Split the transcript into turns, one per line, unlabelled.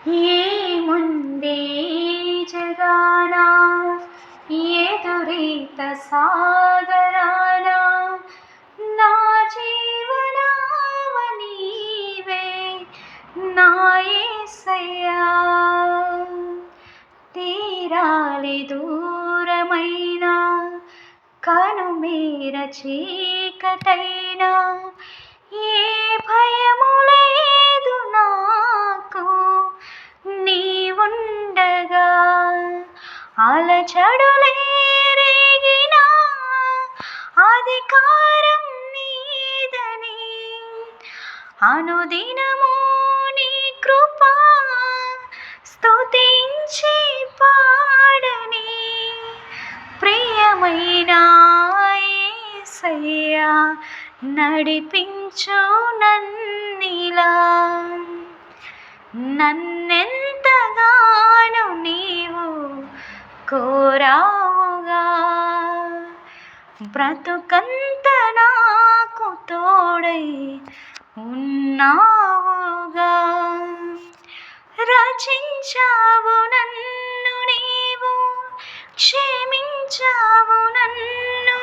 ఏముందే జగాన ఎదురీత సాగరాన నా జీవనావ నీవే నా యేసయ్యా. తీరాలి దూరమైన కనుమేర చీకటైనా ఏ భయము లేదు నాకు నీవుండగా. అలచడులే రేగినా అధికారం నీదని అనుదినము నీ కృపా స్తుతించి పాడని ప్రియమైన యేసయ్యా నడిపించు నన్నిలా. నన్నెంతగానో నీవు కోరావుగా, బ్రతుకంత నాకు తోడై ఉన్నావుగా. రచించావు నన్ను నీవు, క్షమించావు నన్ను